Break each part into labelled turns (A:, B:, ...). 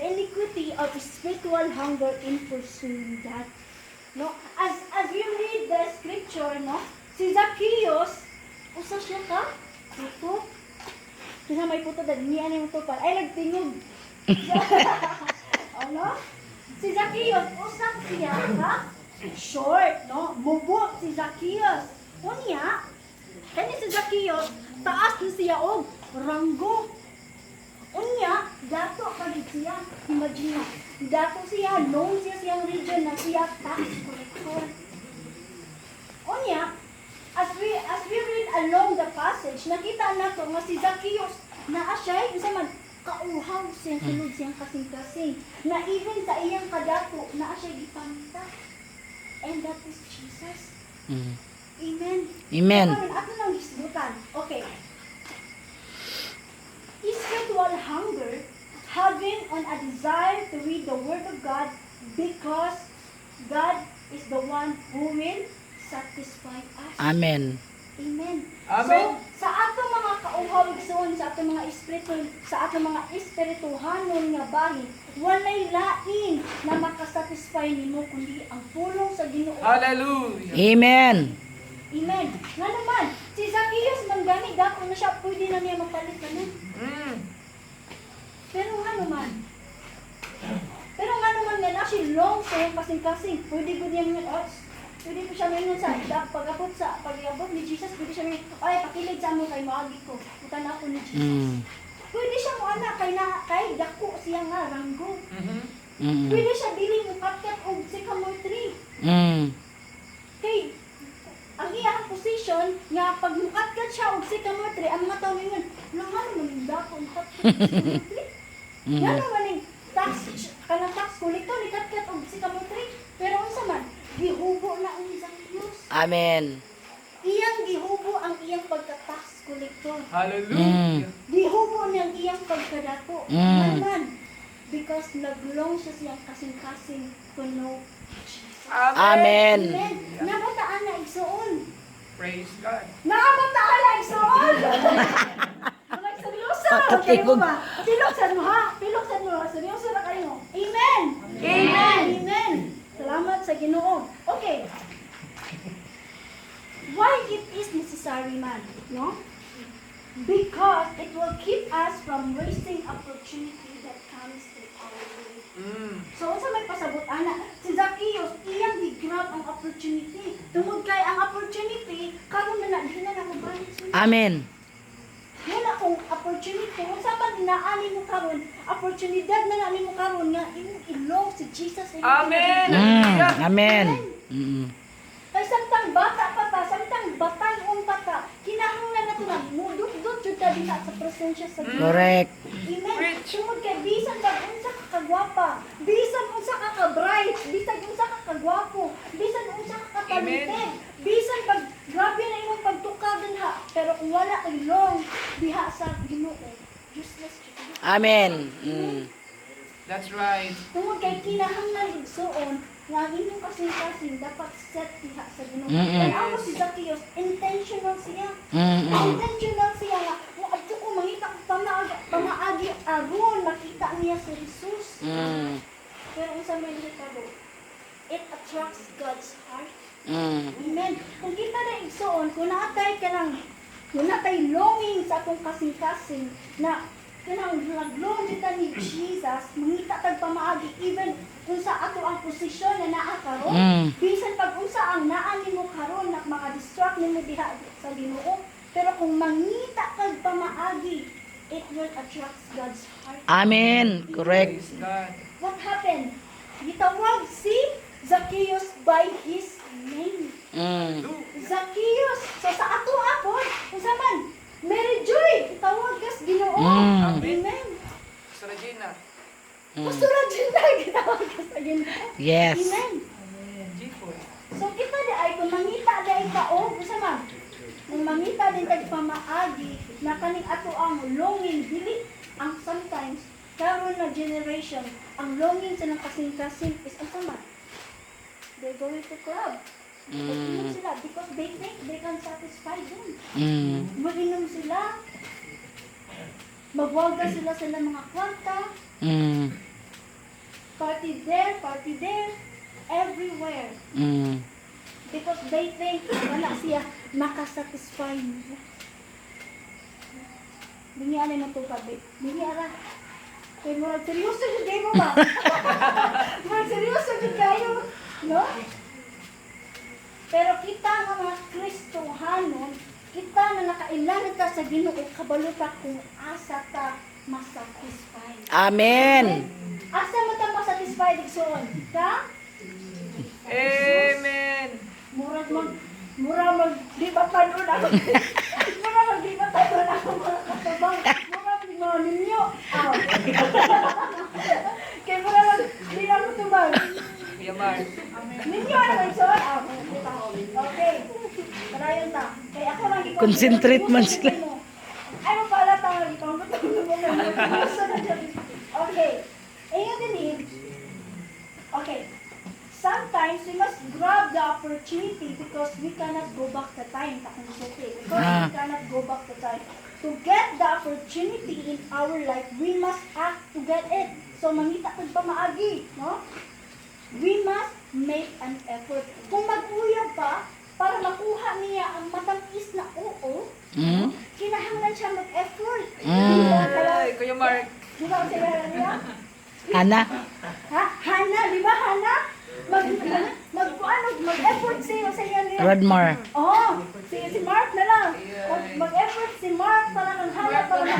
A: iniquity of spiritual hunger in pursuing that. No, as you read the scripture, no, si Zacchaeus, usa siya ka? Puto. Kaya may puto dahil niya na yung tupal. Ay, nagtingog. Ano? Si Zacchaeus, usap siya ka? Short, no? Mubo si Zacchaeus. Unya, kanya si Zacchaeus, taas na siya og ranggo. Unya, dato kagid siya. Imagine, dato siya, known siya siyang region na siya tax collector. Unya, as we read along the passage, nakita nato nga si Zacchaeus na siya isa man kauhaw siyang sulod siyang kasing-kasing. Na even sa iyang kadato, na siya gipamita. And that is Jesus. Amen.
B: Amen.
A: Ato nang hisgutan. Okay. Spiritual hunger, having on a desire to read the Word of God because God is the one who will satisfy us.
B: Amen.
A: Amen.
C: Amen.
A: So, sa ato mga kauhaw igsoon, sa ato mga espirituhanon nga bahin, walay lain na makasatisfy nimo kundi ang pulong sa Ginoo.
C: Hallelujah.
B: Amen.
A: Amen. Nga naman, si Zacchaeus manggani dako na siya, pwede na niya mapalit na nun. Pero nga naman nga na siya long sa yung kasing-kasing, pwede ko niya mga pwede po siya ngayon sa pag-abot ni Jesus, pwede siya ngayon, ay, pakilig sa mo kay maagi ko, putan ako ni Jesus. Pwede siya mo anak, kay dako siya nga, ranggo. Pwede siya dili mo katkat o sycamore tree. Kay, ang iyang position, nga pag mukatkat siya o sycamore tree, ang mga tao ngayon, naman naman dako, mukatkat o sycamore tree. Yan naman yung kanang tax collector, ni katkat o sycamore tree. Pero unsa man, gihubo na ang Zacchaeus.
B: Amen.
A: Iyang gihubo ang iyang pagka-tax collector.
C: Hallelujah.
A: Gihubo niyang iyang pagkadato. Naman, because naglong siya siyang kasing-kasing to know Jesus.
B: Amen.
A: Amen. Nabataan na igsoon.
C: Praise God.
A: Nabataan na igsoon. Walang seryoso. Kayo mo ba? Piloksan mo ha? Piloksan mo. Seryoso na kayo. Amen. Amen. Amen. Salamat sa Ginoo. Okay. Why it is necessary, man? No? Because it will keep us from wasting opportunity that comes to our way. So, unsa may pasabot ana? Si Zacchaeus, iyang gi-grab ang opportunity. Tungod kay ang opportunity, karon na di na nakabalik sa
B: Amen.
A: wala kong opportunity. Kung sa man inaani mo karon, opportunidad na nani mo karon nga imong ilong si Jesus.
C: Amen.
B: Amen.
A: Kay samtang bata pa ta, samtang batan pa ta, kinahanglan nato na mudot-dot jud ta diha sa presensya sa Ginoo.
B: Correct.
A: Amen. Tungod kay bisan pag unsa ka kagwapa, bisan unsa ka ka-bright, bisan unsa ka kagwapo, bisan unsa ka katalented, bisan pag grabe na imong pagtukad ha, pero kung wala kay long diha sa Ginoo, useless jud.
B: Amen.
C: That's right.
A: Tungod kay kinahanglan igsuon nga ang inyong kasing-kasing dapat set diha sa Ginoo.
B: Mm-mm.
A: Kaya ako si Zacchaeus, intentional siya. Intentional siya nga, kung adto ko mangita ko pamaagi aron makita niya si Jesus. Pero unsa may hitabo, it attracts God's heart. Amen. Kung kita na igsuon, kung naatay ka ng, kung natay longing sa akong kasing-kasing na kanang naglong kita ni Jesus, mangita tag pamaagi, even kung sa ato ang posisyon na naa karon, bisan pag unsa ang naa nimo karon na maka-distract nimo diha sa Ginoo, pero kung mangita kag pamaagi, it will attract God's heart.
B: Amen. Correct.
C: Praise God.
A: What happened? Gitawag si Zacchaeus by his name. Zacchaeus. So sa ato apon, unsa man? Mary Joy, gitawag kas Ginoo. Amen.
C: Sa Regina.
A: Pastor Regina, gitawag kas Ginoo.
B: Yes.
A: Amen.
C: G4.
A: So kita di ay kung mangita di ka o unsa man? Kung mangita din tag pamaagi na kaning ato ang longing dili ang sometimes karon na generation ang longing sa nang kasing-kasing is unsa man? They're going to club. Mag-inom sila because they think they can satisfy them. Mag-inom sila. Magwalda sila mga kwarta. party there, everywhere.
B: Mm.
A: Because they think wala siya makasatisfy niya. Bingi alay na ito kabe. Bingi ara. Kaya mo seryoso yung kayo ba? Murag seryoso yung kayo. No? Pero kita nga mga Kristohanon, kita na nakailangan ka sa Ginoo, kabalo ka kung asa ka masatisfy.
B: Amen.
A: Asa mo ta masatisfy digsoon? Ka?
C: Amen.
A: Murag di ba tanon ako? Murag di ba tanon ako mga katabang? Murag di mo ninyo. Aw. Kaya murag di na ko tubag.
C: Yamar.
A: Ninyo na kayo sa aw. Okay. Parayon ta. Kaya ako lang ikaw.
B: Concentrate man sila.
A: Ay mo pala ta nga ikaw. Okay. Ayun din. Okay. Sometimes we must grab the opportunity because we cannot go back the time. Because we cannot go back the time. To get the opportunity in our life, we must act to get it. So, mangita kag pamaagi, no? We must make an effort. Kung mag-uyab pa, para makuha niya ang matamis na oo,
B: Mm.
A: kinahanglan siya mag-effort.
C: Ay, Kuya Mark.
A: Di ba ang sayaran niya?
B: Hana?
A: Ha? Hana, di ba Hana? Mag-effort siya sa iya niya.
B: Rodmar.
A: Oh, si Mark na lang. Mag-effort si Mark para kang Hana para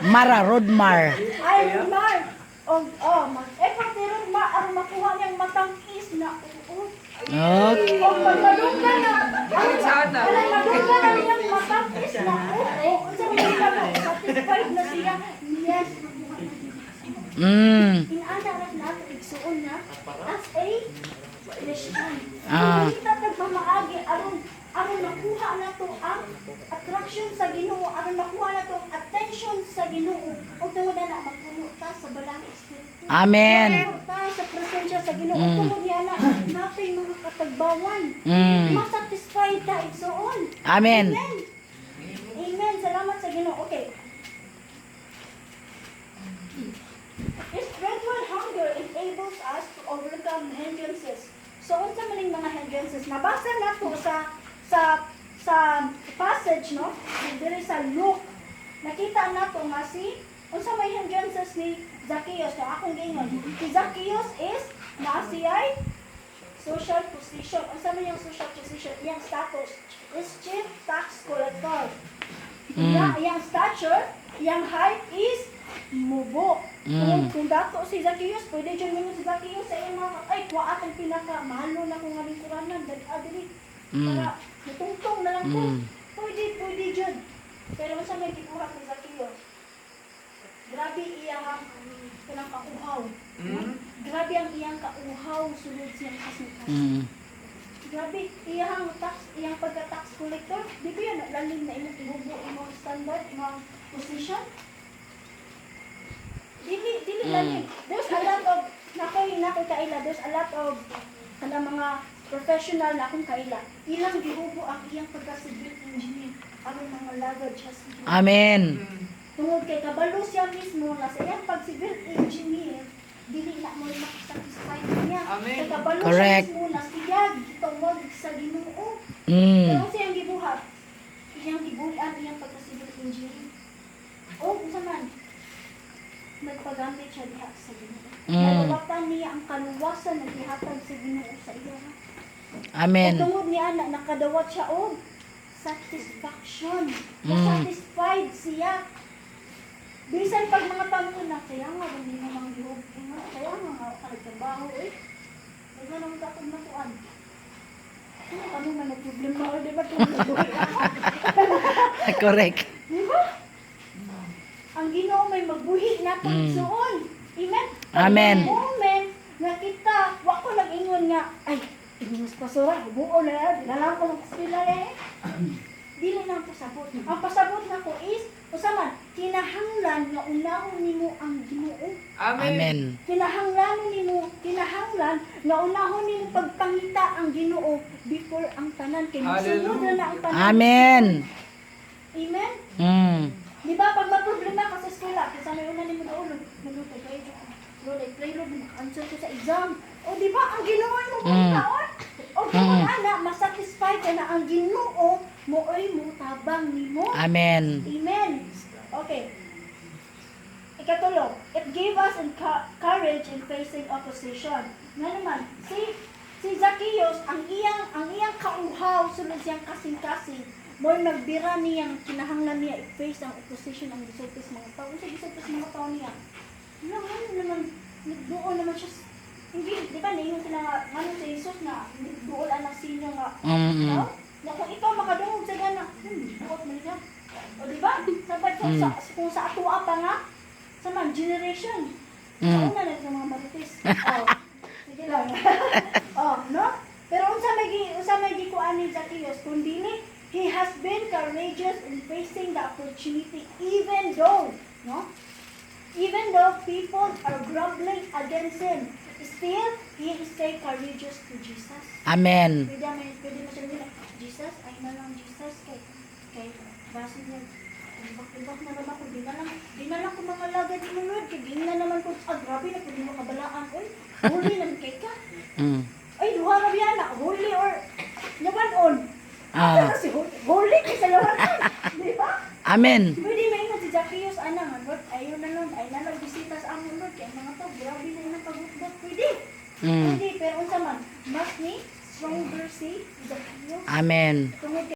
B: Mara, Rodmar.
A: Ay, Mark. Mag-effort si Mark para makuha niyang matangkis na oo.
B: Okay.
A: O magmalungga na.
C: Sana.
A: Malungga na niyang matangkis na oo. Sa mga satisfied na siya. Yes.
B: Mm.
A: Inaanarap na ito igsuon na as a Christian.
B: Ah.
A: Kung kita tagmamaagi, aron nakuha na to ang attraction sa Ginoo, aron nakuha na to ang attention sa Ginoo. Ug tungod na magpuno ta sa balang espiritu.
B: Amen.
A: Magpuno ta sa presensya sa Ginoo. Ug tungod niya na natin mga katagbawan.
B: Mm.
A: Masatisfied ta igsuon.
B: Amen.
A: Amen. Amen. Salamat sa Ginoo. Okay. Spiritual hunger enables us to overcome hindrances. So, unsa maning mga hindrances? Nabasa na to sa passage, no? Diri sa Luke. Nakita na to nga unsa may hindrances ni Zacchaeus. No? Akong gingon. Si Zacchaeus is naasiyay social position. Unsa man yung social position? Yung status is chief tax collector. Yung stature, yung height is mubo. Kung dato si Zacchaeus, pwede dyan mo si Zacchaeus sa iyang mga, ay, kuha atong pinaka, mahalo na kung aling kuranan, dali, para natungtong na lang ko. Pwede dyan. Pero sa may kikuha si Zacchaeus, grabe iyang kanang kauhaw. Grabe ang iyang kauhaw, sunod siyang kasukas. Grabe, iyang pagka-tax collector, di ba yan, lalim na imong ihubo, imong standard, imong position? Dili lalim. There's a lot of, nakoy kaila, there's a lot of, mga professional na akong kaila. Ilang gihubo ang iyang pagka-civil engineer, aron mga lagad siya sa Ginoo.
B: Amen.
A: Tungod kay kabalo siya mismo na sa iyang pag-civil engineer, dili na mo makasatisfy niya.
C: Amen.
A: Kay kabalo
B: Correct.
A: siya mismo na siya gitawag sa Ginoo. Pero siyang gibuhat, iyang gibulian iyang pagka-civil engineer. O, kung man, nagpagamit siya diha sa Ginoo. Nagawatan niya ang kaluwasan na gihatag sa Ginoo sa iya.
B: Amen.
A: At tungod niya na nakadawat siya og satisfaction. Na-satisfied siya. Bisan pag mga tanto na, kaya nga, hindi mo mang gihog. Kaya nga, trabaho eh. Kaya nga naman kapag natuan. Ano man ang problema o, di ba?
B: Correct.
A: Di ba? Ang Ginoo may magbuhi na pagsuon. Amen?
B: Amen.
A: Ang moment na kita, wa ko nag-ingon nga, ay, mas pasura, buo na, dinalang ko ng kasila eh. Dili na ang pasabot. Ang pasabot na ko is, usaman, kinahanglan nga unahon nimo ang Ginoo.
B: Amen.
A: Kinahanglan nga unahon nimo pagpangita ang Ginoo before ang tanan. Kaya masunod na ang tanan.
B: Amen.
A: Amen? Di ba, pag may problema ka sa eskwela, kasi may una nimo na ulo, nalutay kayo. Lord, I pray, Lord, answer ko sa exam. O, di ba, ang Ginoo mo mga taon? O, kung ana, masatisfy ka na ang Ginoo, mo ay mo tabang nimo.
B: Amen.
A: Amen. Okay. Ikatulo, it gave us courage in facing opposition. Nga naman, si Zacchaeus, ang iyang kauhaw, sunod siyang kasing-kasing, more nagbira niyang kinahanglan niya i-face ang opposition ang gisultis mga tao. Kasi gisultis mga tao niya. Ano naman, doon naman siya, hindi, di ba, ngayon sila nga si Jesus na doon ang sinyo nga, no? Na kung ikaw makadungog sa gana, buot mo niya. O di ba? Sabat kung sa atua pa nga, sa man, generation. Sa una na sa mga marites. Sige lang. No? Pero unsa may gikuan ni Zacchaeus, kundi he has been courageous in facing the opportunity even though people are grumbling against him, still he stay courageous to Jesus.
B: Amen.
A: Pwede mo sabihin na, Jesus, ay na lang Jesus, kay base niya, ibak na naman ko, di na lang ko mga lagad mo, Lord, kaya di na naman ko, grabe na, pwede mo kabalaan, oy, huli naman kay ka. Ay, duha na biya na, huli or, naman-on. Si huli kay sa lawanan, di ba?
B: Amen.
A: Pwede maingat si Zacchaeus, Lord, ayaw na lang bisita sa amon, Lord, kaya mga to, grabe na yung pagbugbog, pwede. Pwede, pero unsa man, mas ni stronger si Zacchaeus.
B: Amen.